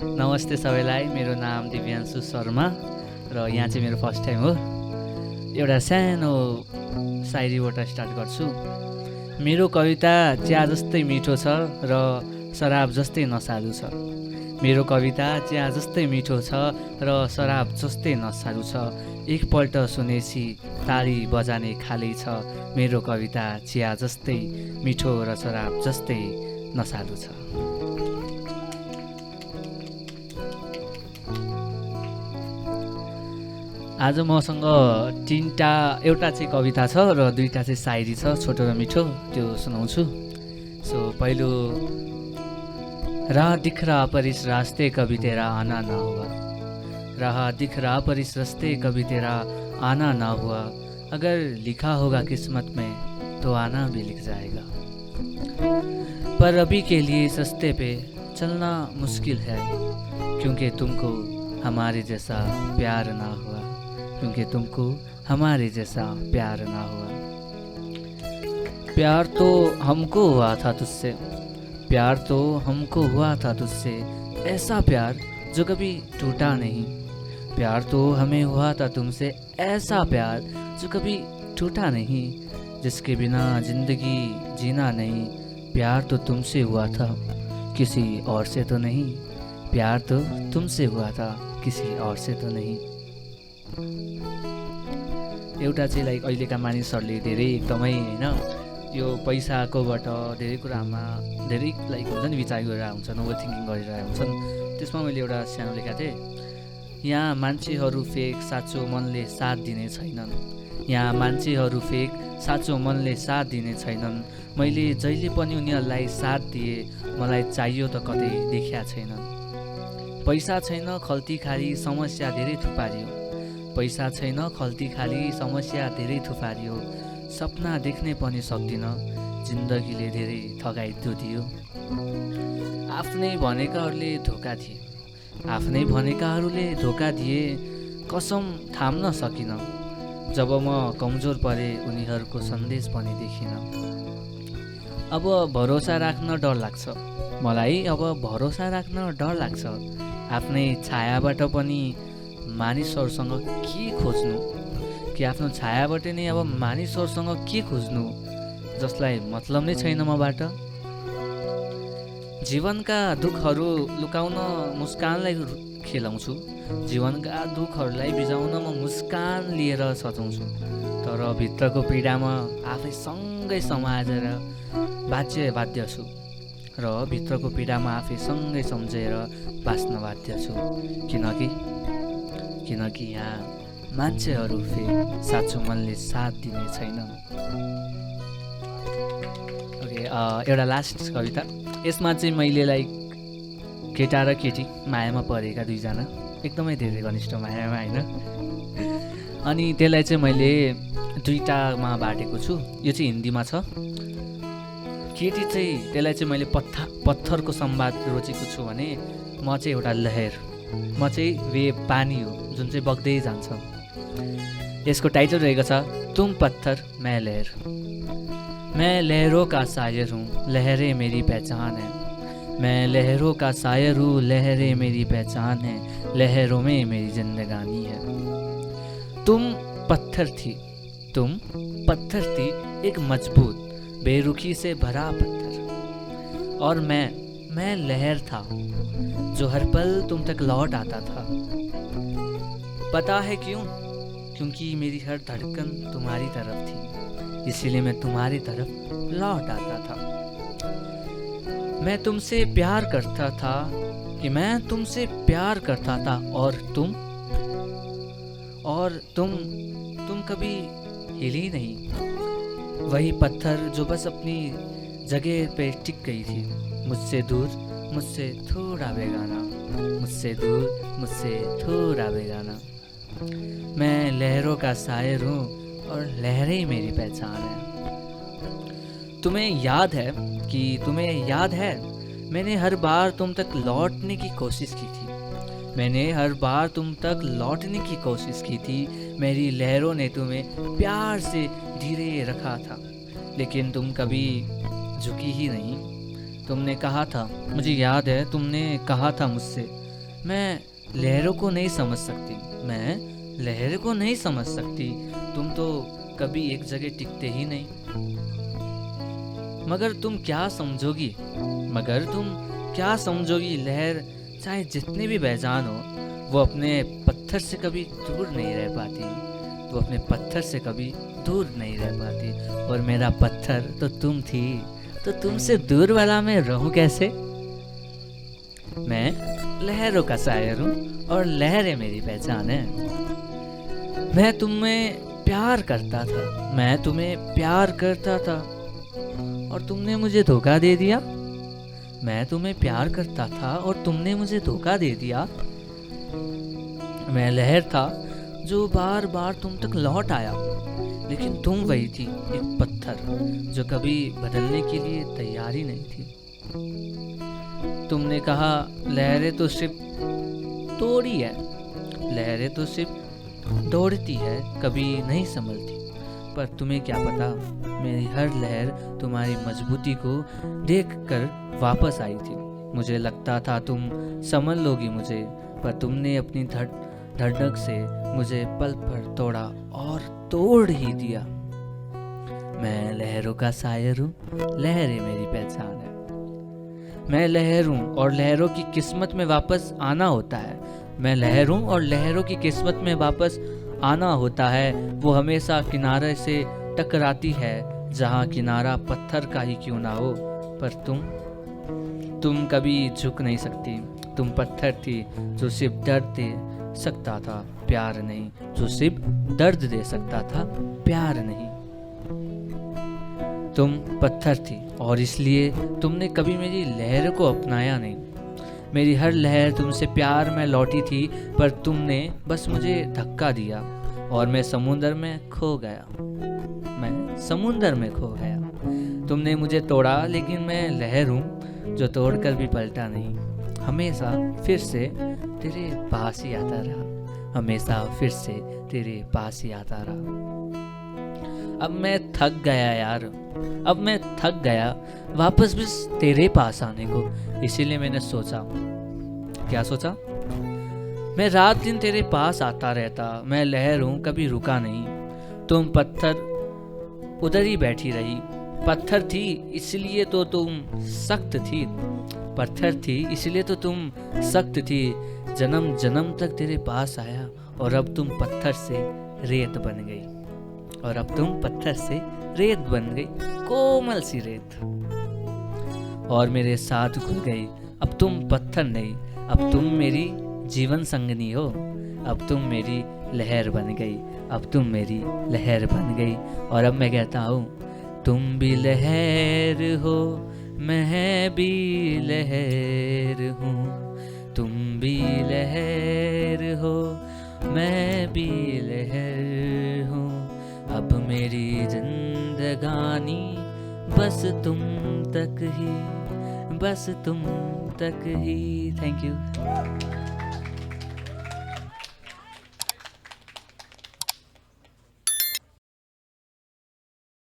नमस्ते सबैलाई, मेरो नाम दिव्यांशु शर्मा र यहाँ चाहिँ मेरो फर्स्ट टाइम हो। एउटा सानो सायरीबाट स्टार्ट गर्छु। मेरो कविता चिया जस्तै मिठो छ र शराब जस्तै नसालु छ। मेरो कविता चिया जस्तै मिठो छ र शराब जस्तै नसालु छ। एकपल्ट सुनेपछि ताली बजाने खाली छ। मेरो कविता चिया जस्तै मिठो र शराब जस्तै नसालु छ। आज मसँग एउटा चाहिँ कविता छ र दुईटा चाहिँ सायरी छ, छोटो र मिठो, त्यो सुनाउँछु। सो पहिलो, राह दिख रहा परिस रास्ते कभी तेरा आना ना हुआ। राह दिख रहा परिस रास्ते कभी तेरा आना ना हुआ। अगर लिखा होगा किस्मत में तो आना भी लिख जाएगा। पर अभी के लिए सस्ते पे चलना मुश्किल है, क्योंकि तुमको हमारे जैसा प्यार ना हुआ। क्योंकि तुमको हमारे जैसा प्यार ना हुआ। प्यार तो हमको हुआ था तुझसे, प्यार तो हमको हुआ था तुझसे, ऐसा प्यार जो कभी टूटा नहीं। प्यार तो हमें हुआ था तुमसे, ऐसा प्यार जो कभी टूटा नहीं, जिसके बिना जिंदगी जीना नहीं। प्यार तो तुमसे हुआ था, किसी और से तो नहीं। प्यार तो तुमसे हुआ था, किसी और से तो नहीं। एउटा चाहिँ लाइक अहिलेका मानिसहरूले धेरै एकदमै होइन यो पैसाकोबाट धेरै कुरामा धेरै लाइक हुन्छ नि विचार गरेर हुन्छन्, ओभर थिङ्किङ गरिरहेका हुन्छन्। त्यसमा मैले एउटा सानो लेखेको थिएँ, यहाँ मान्छेहरू फेक साँचो मनले साथ दिने छैनन्। यहाँ मान्छेहरू फेक साँचो मनले साथ दिने छैनन्। मैले जहिले पनि उनीहरूलाई साथ दिएँ, मलाई चाहियो त कतै देखिया छैनन्। पैसा छैन खल्ती खाली समस्या धेरै थुपारियो। पैसा छैन खल्ती खाली समस्या धेरै थुपारियो। सपना देख्ने पनि सक्दिन, जिन्दगीले धेरै ठगाइ दियो। आफ्नै भनेकाहरूले धोका दिए, आफ्नै भनेकाहरूले धोका दिए। कसम थाम्न सकिन, जब म कमजोर परे उनीहरूको सन्देश पनि देखिन। अब भरोसा राख्न डर लाग्छ मलाई, अब भरोसा राख्न डर लाग्छ। आफ्नै छायाबाट पनि मानिसहरूसँग के खोज्नु, कि आफ्नो छायाबाट नै अब मानिसहरूसँग के खोज्नु जसलाई मतलब नै छैन मबाट। जीवनका दुःखहरू लुकाउन मुस्कानलाई खेलाउँछु, जीवनका दुःखहरूलाई बिजाउन म मुस्कान लिएर सजाउँछु। तर भित्रको पीडामा आफै सँगै समाजेर बाध्य छु, र भित्रको पीडामा आफै सँगै सम्झेर बाँच्न बाध्य छु। किनकि यहाँ मान्छेहरू फेरि साँचो मनले साथ दिने छैन। ओके, एउटा लास्ट कविता। यसमा चाहिँ मैले लाइक केटा र केटी मायामा परेका दुईजना, एकदमै धेरै घनिष्ठ मायामा होइन। अनि त्यसलाई चाहिँ मैले दुईटामा बाँडेको छु। यो चाहिँ हिन्दीमा छ। केटी चाहिँ त्यसलाई चाहिँ मैले पत्थरको संवाद रोजेको छु भने म चाहिँ एउटा लहर, म चाहिँ वेव पानी हो जुन चाहिँ बग्दै जान्छ। यसको टाइटल रहेको छ तुम पत्थर मैं लहर। मैं लहरों का शायर हूँ, लहरें मेरी पहचान है। मैं लहरों का शायर हूँ, लहरें मेरी पहचान है। लहरों में मेरी जिंदगानी है। तुम पत्थर थी, तुम पत्थर थी, एक मजबूत बेरुखी से भरा पत्थर। और मैं लहर था जो हर पल तुम तक लौट आता था। पता है क्यों? क्योंकि मेरी हर धड़कन तुम्हारी तरफ थी, इसीलिए मैं तुम्हारी तरफ लौट आता था। मैं तुमसे प्यार करता था, कि मैं तुमसे प्यार करता था, और तुम कभी हिली नहीं। वही पत्थर जो बस अपनी जगह पे टिक गई थी, मुझसे दूर, मुझसे थोड़ा बेगाना, मुझसे दूर, मुझसे थोड़ा बेगाना। मैं लहरों का शायर हूँ और लहरें मेरी पहचान है। तुम्हें याद है मैंने हर बार तुम तक लौटने की कोशिश की थी। मैंने हर बार तुम तक लौटने की कोशिश की थी। मेरी लहरों ने तुम्हें प्यार से धीरे रखा था, लेकिन तुम कभी झुकी ही नहीं। तुमने कहा था, मुझे याद है तुमने कहा था मुझसे, मैं लहरों को नहीं समझ सकती, मैं लहर को नहीं समझ सकती। तुम तो कभी एक जगह टिकते ही नहीं। मगर तुम क्या समझोगी, मगर तुम क्या समझोगी, लहर चाहे जितनी भी बेजान हो, वो अपने पत्थर से कभी दूर नहीं रह पाती, वो अपने पत्थर से कभी दूर नहीं रह पाती। और मेरा पत्थर तो तुम थी, तो तुमसे दूर वाला मैं रहूं कैसे। मैं लहरों का शायर हूँ और लहरें मेरी पहचान है। मैं तुम्हें प्यार करता था, मैं तुम्हें प्यार करता था और तुमने मुझे धोखा दे दिया। मैं तुम्हें प्यार करता था और तुमने मुझे धोखा दे दिया। मैं लहर था जो बार बार तुम तक लौट आया, लेकिन तुम वही थी, एक पत्थर जो कभी बदलने के लिए तैयार ही नहीं थी। तुमने कहा लहरें तो सिर्फ तोड़ी है, लहरें तो सिर्फ दौड़ती है, कभी नहीं संभलती। पर तुम्हें क्या पता, मेरी हर लहर तुम्हारी मजबूती को देखकर वापस आई थी। मुझे लगता था तुम संभल लोगी मुझे, पर तुमने अपनी धड़क से मुझे पल पर तोड़ा और तोड़ ही दिया। मैं लहरों का शायर हूँ, लहरें मेरी पहचान है। मैं लहर हूँ और लहरों की किस्मत में वापस आना होता है। मैं लहर हूँ और लहरों की किस्मत में वापस आना होता है। वो हमेशा किनारे से टकराती है, जहाँ किनारा पत्थर का ही क्यों ना हो। पर तुम कभी झुक नहीं सकती। तुम पत्थर थी जो सिर्फ दर्द दे सकता था, प्यार नहीं, जो सिर्फ दर्द दे सकता था, प्यार नहीं। तुम पत्थर थी और इसलिए तुमने कभी मेरी लहर को अपनाया नहीं। मेरी हर लहर तुमसे प्यार में लौटी थी, पर तुमने बस मुझे धक्का दिया और मैं समुंदर में खो गया, मैं समुंदर में खो गया। तुमने मुझे तोड़ा, लेकिन मैं लहर हूँ जो तोड़कर भी पलटा नहीं। हमेशा फिर से तेरे पास ही आता रहा, हमेशा फिर से तेरे पास ही आता रहा। अब मैं थक गया यार, अब मैं थक गया वापस बस तेरे पास आने को। इसीलिए मैंने सोचा, क्या सोचा, मैं रात दिन तेरे पास आता रहता। मैं लहर हूँ, कभी रुका नहीं। तुम पत्थर उधर ही बैठी रही। पत्थर थी इसलिए तो तुम सख्त थी, पत्थर थी इसलिए तो तुम सख्त थी। जन्म जन्म तक तेरे पास आया और अब तुम पत्थर से रेत बन गई, और अब तुम पत्थर से रेत बन गई, कोमल सी रेत, और मेरे साथ घुल गई। अब तुम पत्थर नहीं, अब तुम मेरी जीवन संगनी हो। अब तुम मेरी लहर बन गई, अब तुम मेरी लहर बन गई। और अब मैं कहता हूँ, तुम भी लहर हो, मैं भी लहर हूँ। तुम भी लहर हो, मैं भी लहर हूँ। अब मेरी जिंदगानी बस तुम तक ही, बस तुम तक ही। Thank you.